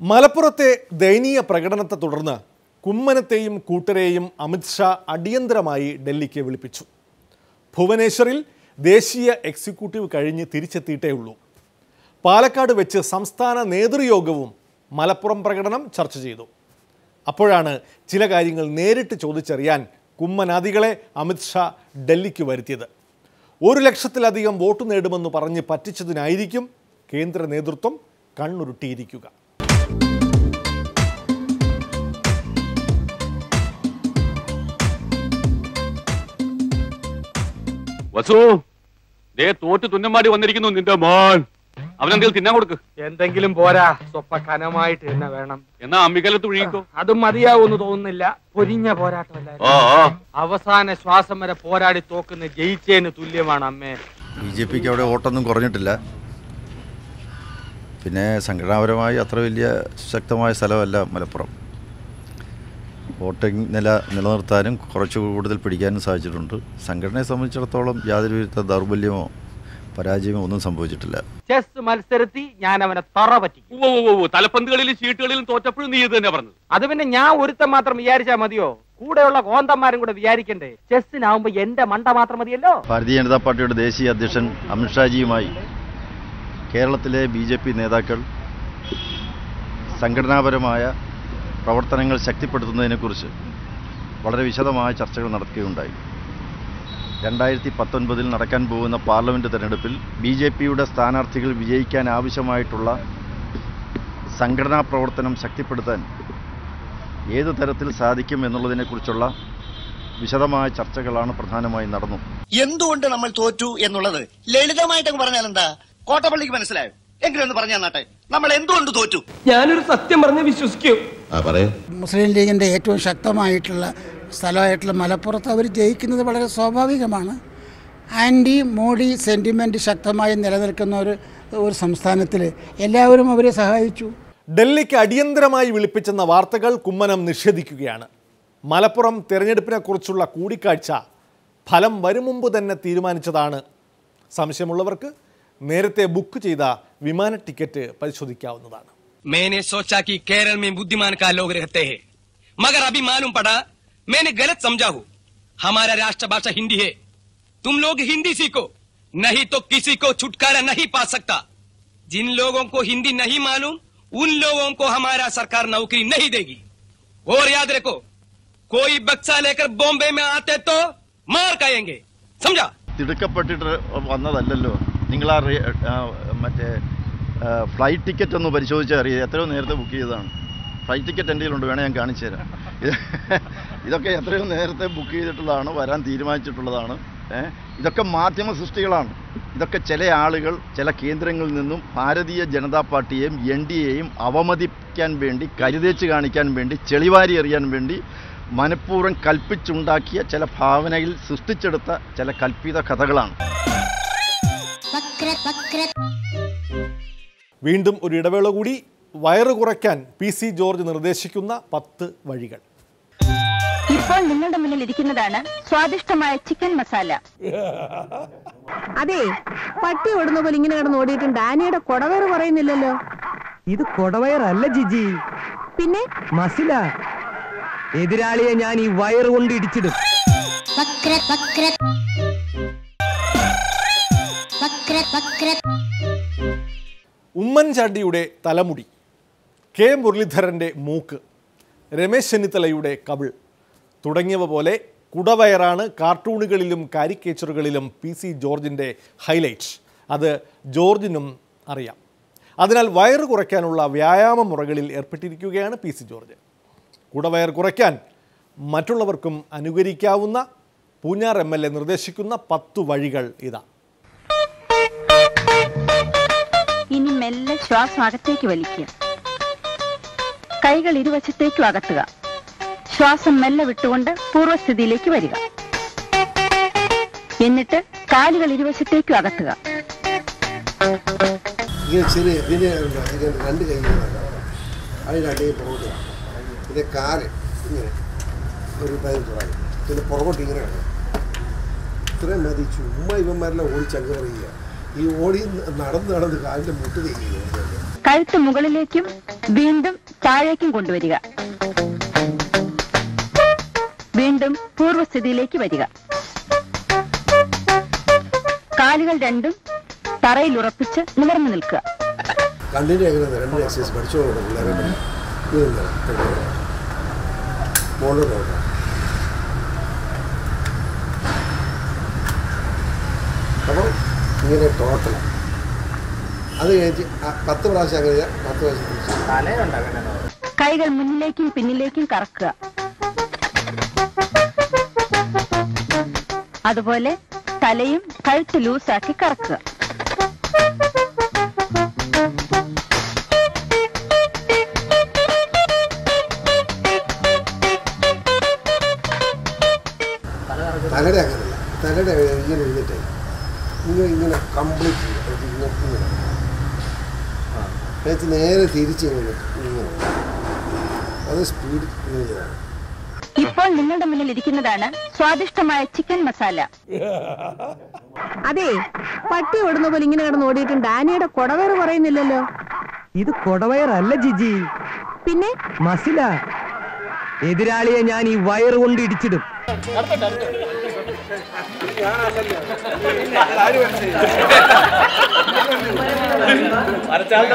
മലപ്പുറത്തെ ദയനീയ പ്രകടനത്തെ തുടർന്ന് കുമ്മനത്തെയും കൂട്ടരെയും അമിത്ഷാ അടിയന്തരമായി ഡൽഹിക്ക് വിളിപ്പിച്ചു. ഭുവനേശ്വറിൽ ദേശീയ എക്സിക്യൂട്ടീവ് കഴിഞ്ഞ് തിരിച്ചെത്തിയിട്ടേ ഉള്ളൂ. പാലക്കാട് വെച്ച് സംസ്ഥാന നേതൃയോഗവും മലപ്പുറം പ്രകടനം ചർച്ച ചെയ്തു. അപ്പോഴാണ് ചില കാര്യങ്ങൾ നേരിട്ട് ചോദിച്ചറിയാൻ കുമ്മനാദികളെ അമിത്ഷാ ഡൽഹിക്ക് വരുത്തിയത്. 1 ലക്ഷത്തിലധികം വോട്ട് നേടുമെന്ന് പറഞ്ഞ് പറ്റിച്ചതിനായിരിക്കും കേന്ദ്ര നേതൃത്വം കണ്ണുരുട്ടിയിരിക്കുക. വസു, ദേ തോറ്റ് തുന്നമാടി വന്നിരിക്കുന്നു നിന്റെ മോൻ. അവനെന്തെങ്കിലും തിന്നാൻ കൊടുക്ക്. എന്തെങ്കിലും പോരാ, സ്വപ്പ കനമായിട്ട് തന്നെ വേണം. എന്നാ അമ്മിക്കലത്ത് ഒഴുകിക്കോ. അതും മതിയാവൂന്ന് തോന്നുന്നില്ല. പൊരിഞ്ഞ പോരാട്ടമല്ല, അവസാന ശ്വാസം വരെ പോരാടി തോക്കുന്ന ജയിച്ചതിന് തുല്യമാണ് അമ്മേ. ബിജെപിക്ക് അവിടെ വോട്ടൊന്നും കുറഞ്ഞിട്ടില്ല. പിന്നെ സംഘടനാപരമായി അത്ര വലിയ ശക്തമായ സ്ഥലമല്ല മലപ്പുറം. വോട്ടിംഗ് നില നിലനിർത്താനും കുറച്ച് കൂടുതൽ പിടിക്കാനും സാധിച്ചിട്ടുണ്ട്. സംഘടനയെ സംബന്ധിച്ചിടത്തോളം യാതൊരു വിധ ദൗർബല്യമോ പരാജയമോ ഒന്നും സംഭവിച്ചിട്ടില്ല. ചെസ് മത്സരത്തിൽ ഞാൻ അവനെ തറ പറ്റി. തലപ്പന്തുകളിലും ചീട്ടുകളിലും തോറ്റപ്പോഴും നീ ഇത് തന്നെ പറഞ്ഞത്. അത് പിന്നെ ഞാൻ ഒരുത്തം മാത്രം വിചാരിച്ചാ മതിയോ? കൂടെയുള്ള കോന്തന്മാരും കൂടെ വിചാരിക്കണ്ടേ? ചെസ്സിനാവുമ്പോ എന്റെ മണ്ട മാത്രം മതിയല്ലോ. ഭാരതീയ ജനതാ പാർട്ടിയുടെ ദേശീയ അധ്യക്ഷൻ അമിത്ഷാജിയുമായി കേരളത്തിലെ ബിജെപി നേതാക്കൾ സംഘടനാപരമായ പ്രവർത്തനങ്ങൾ ശക്തിപ്പെടുത്തുന്നതിനെക്കുറിച്ച് വളരെ വിശദമായ ചർച്ചകൾ നടത്തുകയുണ്ടായി. 2019 നടക്കാൻ പോകുന്ന പാർലമെൻറ്റ് തെരഞ്ഞെടുപ്പിൽ ബിജെപിയുടെ സ്ഥാനാർത്ഥികൾ വിജയിക്കാൻ ആവശ്യമായിട്ടുള്ള സംഘടനാ പ്രവർത്തനം ശക്തിപ്പെടുത്താൻ ഏതു തരത്തിൽ സാധിക്കും എന്നുള്ളതിനെക്കുറിച്ചുള്ള വിശദമായ ചർച്ചകളാണ് പ്രധാനമായും നടന്നു. എന്തുകൊണ്ട് നമ്മൾ തോറ്റു എന്നുള്ളത് ലളിതമായിട്ടങ്ങ് പറഞ്ഞാൽ എന്താ? കോട്ടപ്പള്ളിക്ക് മനസ്സിലായോ? എങ്കിലും ഒന്ന് പറഞ്ഞു തന്നാട്ടെ, നമ്മൾ എന്തുകൊണ്ട് തോറ്റു? ഞാനൊരു സത്യം പറഞ്ഞ് വിശ്വസിക്കൂ. മുസ്ലിം ലീഗിൻ്റെ ഏറ്റവും ശക്തമായിട്ടുള്ള സ്ഥലമായിട്ടുള്ള മലപ്പുറത്ത് അവർ ജയിക്കുന്നത് വളരെ സ്വാഭാവികമാണ്. ആൻറ്റി മോഡി സെൻറ്റിമെൻറ്റ് ശക്തമായി നിലനിൽക്കുന്ന ഒരു സംസ്ഥാനത്തിൽ എല്ലാവരും അവരെ സഹായിച്ചു. ഡൽഹിക്ക് അടിയന്തരമായി വിളിപ്പിച്ചെന്ന വാർത്തകൾ കുമ്മനം നിഷേധിക്കുകയാണ്. മലപ്പുറം തെരഞ്ഞെടുപ്പിനെക്കുറിച്ചുള്ള കൂടിക്കാഴ്ച ഫലം വരും മുമ്പ് തന്നെ തീരുമാനിച്ചതാണ്. സംശയമുള്ളവർക്ക് നേരത്തെ ബുക്ക് ചെയ്ത വിമാന ടിക്കറ്റ് പരിശോധിക്കാവുന്നതാണ്. मैंने सोचा कि केरल में बुद्धिमान का लोग रहते हैं, मगर अभी मालूम पड़ा मैंने गलत समझा हूँ. हमारा राष्ट्रभाषा हिंदी है. तुम लोग हिंदी सीखो, नहीं तो किसी को छुटकारा नहीं पा सकता. जिन लोगों को हिंदी नहीं मालूम उन लोगों को हमारा सरकार नौकरी नहीं देगी. और याद रखो, कोई बक्सा लेकर बॉम्बे में आते तो मार खाएंगे, समझा? തിടുക്കപ്പെട്ടിട്ട് വന്നതല്ലല്ലോ. നിങ്ങൾ മറ്റേ ഫ്ലൈറ്റ് ടിക്കറ്റ് ഒന്ന് പരിശോധിച്ചാൽ അറിയാം എത്രയോ നേരത്തെ ബുക്ക് ചെയ്തതാണ്. ഫ്ലൈറ്റ് ടിക്കറ്റ് എൻ്റെ കയ്യിലുണ്ട്, വേണേൽ ഞാൻ കാണിച്ചു തരാം. ഇതൊക്കെ എത്രയോ നേരത്തെ ബുക്ക് ചെയ്തിട്ടുള്ളതാണ്, വരാൻ തീരുമാനിച്ചിട്ടുള്ളതാണ്. ഇതൊക്കെ മാധ്യമ സൃഷ്ടികളാണ്. ഇതൊക്കെ ചില ആളുകൾ ചില കേന്ദ്രങ്ങളിൽ നിന്നും ഭാരതീയ ജനതാ പാർട്ടിയെയും NDAയെയും അവമതിക്കാൻ വേണ്ടി, കരുതേച്ച് കാണിക്കാൻ വേണ്ടി, ചെളിവാരി എറിയാൻ വേണ്ടി മനഃപൂർവ്വം കൽപ്പിച്ചുണ്ടാക്കിയ ചില ഭാവനയിൽ സൃഷ്ടിച്ചെടുത്ത ചില കൽപ്പിത കഥകളാണ്. വീണ്ടും ഒരു ഇടവേള കൂടി. വയറ് കുറയ്ക്കാൻ PC ജോർജ് നിർദ്ദേശിക്കുന്ന 10 വഴികൾ. ഇപ്പോൾ നിങ്ങളുടെ മുന്നിൽ ഇരിക്കുന്നതാണ് സ്വാദിഷ്ടമായ ചിക്കൻ മസാല. അതെ, പട്ടി ഓടുന്ന പോലെ ഇങ്ങനെ കിടന്ന് ഓടിയിട്ട് ഡാനിയുടെ കൊടവയറ് പറയുന്നില്ലല്ലോ. ഇത് കൊടവയറല്ല ജിജി, പിന്നെ മസില. എതിരാളിയെ ഞാൻ ഈ വയറ് കൊണ്ട് ഇടിച്ചിടും. ഉമ്മൻചാണ്ടിയുടെ തലമുടി, K മുരളീധരൻ്റെ മൂക്ക്, രമേശ് ചെന്നിത്തലയുടെ കവിൾ തുടങ്ങിയവ പോലെ കുടവയറാണ് കാർട്ടൂണുകളിലും കാരിക്കേച്ചറുകളിലും PC ജോർജിൻ്റെ ഹൈലൈറ്റ്. അത് ജോർജിനും അറിയാം. അതിനാൽ വയറ് കുറയ്ക്കാനുള്ള വ്യായാമ മുറകളിൽ ഏർപ്പെട്ടിരിക്കുകയാണ് PC ജോർജ്. കുടവയർ കുറയ്ക്കാൻ മറ്റുള്ളവർക്കും അനുകരിക്കാവുന്ന പൂഞ്ഞാർ MLA നിർദ്ദേശിക്കുന്ന 10 വഴികൾ ഇതാ. ഇനി മെല്ലെ ശ്വാസം അകത്തേക്ക് വലിക്കുക. കൈകൾ ഇരുവശത്തേക്കും അകത്തുക. ശ്വാസം മെല്ലെ വിട്ടുകൊണ്ട് പൂർവ്വസ്ഥിതിയിലേക്ക് വരിക. എന്നിട്ട് കാലുകൾ ഇരുവശത്തേക്കും അകത്തുക. രണ്ട് കൈ അതിനടിയിൽ പുറകോട്ട്, പിന്നെ കാല് ഇങ്ങനെ ഒരു പതിന് തുടങ്ങി, പിന്നെ പുറകോട്ട് ഇങ്ങനെ. ഇത്രയും മതി. ചുമ്മാ ഇവന്മാരെല്ലാം ഓടിച്ചങ്ങ് പറയുക. ഈ ഓടി നടന്ന് കാലിൻ്റെ മുട്ട് തിരിക്കുന്നു. കഴുത്ത് മുകളിലേക്കും വീണ്ടും താഴേക്കും കൊണ്ടുവരിക. വീണ്ടും പൂർവ്വസ്ഥിതിയിലേക്ക് വരിക. കാലുകൾ രണ്ടും തറയിൽ ഉറപ്പിച്ച് നിവർന്നു നിൽക്കുക. കണ്ണിൻ്റെ എങ്ങനെ 2 എക്സസൈസ് പഠിച്ചോളൂ പിള്ളേരെ. മോള് നോക്കാം. അപ്പോൾ ഇങ്ങനെ ടോട്ടൽ അത് കഴിഞ്ഞ് 10 പ്രാവശ്യം അങ്ങനെ 10 പ്രാവശ്യം. കൈകൾ മുന്നിലേക്കും പിന്നിലേക്കും കറക്കുക. അതുപോലെ തലയും കഴുത്ത് ലൂസാക്കി കറക്കുക. തലയുടെ അങ്ങനെയല്ല, തലയുടെ ഇങ്ങനെ ഇരുന്നിട്ടേ ഇങ്ങനെ കംപ്ലീറ്റ് ഇങ്ങനെ നേരെ തിരിച്ച് ഇങ്ങനെ അത് സ്പീഡ് ഇങ്ങനെ. ഇപ്പോൾ നിങ്ങളുടെ മുന്നിൽ ഇരിക്കുന്നതാണ് സ്വാദിഷ്ടമായ ചിക്കൻ മസാല. അതെ, പട്ടി ഓടുന്ന പോലെ ഇങ്ങനെ കിടന്ന് ഓടിയിട്ടുണ്ട്. ഡാനിയുടെ കൊടവേറ് പറയുന്നില്ലല്ലോ. ഇത് കൊടവയറല്ല ജിജി, പിന്നെ മസില. എതിരാളിയെ ഞാൻ ഈ വയറ് കൊണ്ട് ഇടിച്ചിടും.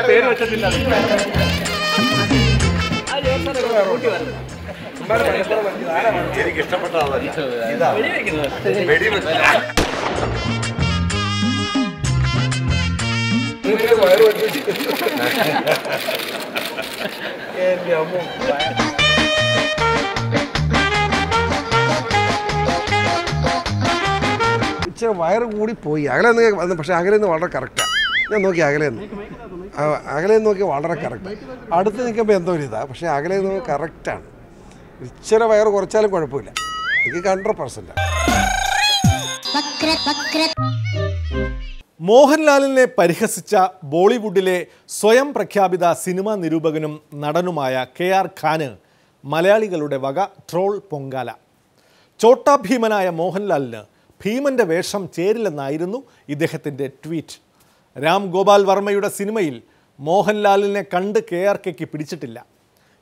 പേര് വെച്ചിട്ടില്ല. എനിക്ക് ഇഷ്ടപ്പെട്ട ആളല്ല. ഇച്ചിരി വയറ് കൂടി പോയി. അകലെ നിന്ന് പക്ഷേ അകലെ നിന്ന് വളരെ കറക്റ്റാണ്. ഞാൻ നോക്കി അകലെ നിന്ന് നോക്കി വളരെ കറക്റ്റ്. അടുത്ത് നിൽക്കുമ്പോൾ എന്തോ ഒരു ഇതാണ്, പക്ഷേ അകലെ നിന്ന് കറക്റ്റാണ്. ഇച്ചിരി വയറ് കുറച്ചാലും കുഴപ്പമില്ല. എനിക്ക് 100%. മോഹൻലാലിനെ പരിഹസിച്ച ബോളിവുഡിലെ സ്വയം പ്രഖ്യാപിത സിനിമാ നിരൂപകനും നടനുമായ KR ഖാന് മലയാളികളുടെ വക ട്രോൾ പൊങ്കാല. ചോട്ടാ ഭീമനായ മോഹൻലാലിന് ഭീമന്റെ വേഷം ചേരില്ലെന്നായിരുന്നു ഇദ്ദേഹത്തിൻ്റെ ട്വീറ്റ്. രാം ഗോപാൽ വർമ്മയുടെ സിനിമയിൽ മോഹൻലാലിനെ കണ്ട് KRKക്ക് പിടിച്ചിട്ടില്ല.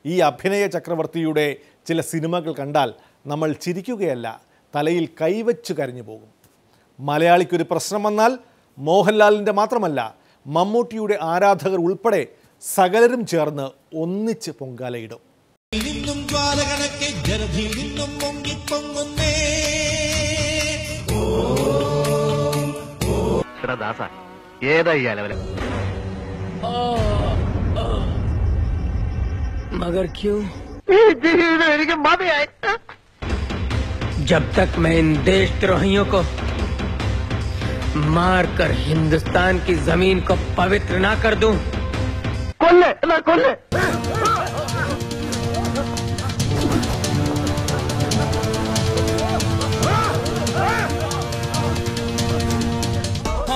ഈ അഭിനയ ചക്രവർത്തിയുടെ ചില സിനിമകൾ കണ്ടാൽ നമ്മൾ ചിരിക്കുകയല്ല, തലയിൽ കൈവച്ച് കരഞ്ഞു പോകും. മലയാളിക്കൊരു പ്രശ്നം വന്നാൽ മോഹൻലാലിൻ്റെ മാത്രമല്ല, മമ്മൂട്ടിയുടെ ആരാധകർ ഉൾപ്പെടെ സകലരും ചേർന്ന് ഒന്നിച്ച് പൊങ്കാലയിടും. मगर क्यों? जब तक मैं इन देशद्रोहियों को मारकर हिंदुस्तान की जमीन को पवित्र ना कर दूं, कोल्ले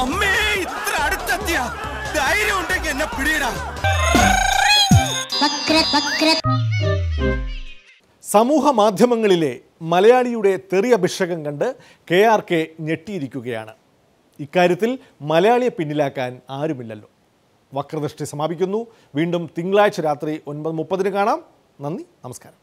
അമ്മേ, ഇത്ര അടുത്തെത്തിയ ധൈര്യം ഉണ്ടെങ്കിൽ എന്നെ പിടിയിടാം. സമൂഹ മാധ്യമങ്ങളിലെ മലയാളിയുടെ തെറി അഭിഷേകം കണ്ട് KRK ഞെട്ടിയിരിക്കുകയാണ്. ഇക്കാര്യത്തിൽ മലയാളിയെ പിന്നിലാക്കാൻ ആരുമില്ലല്ലോ. വക്രദൃഷ്ടി സമാപിക്കുന്നു. വീണ്ടും തിങ്കളാഴ്ച രാത്രി 9:30 കാണാം. നന്ദി, നമസ്കാരം.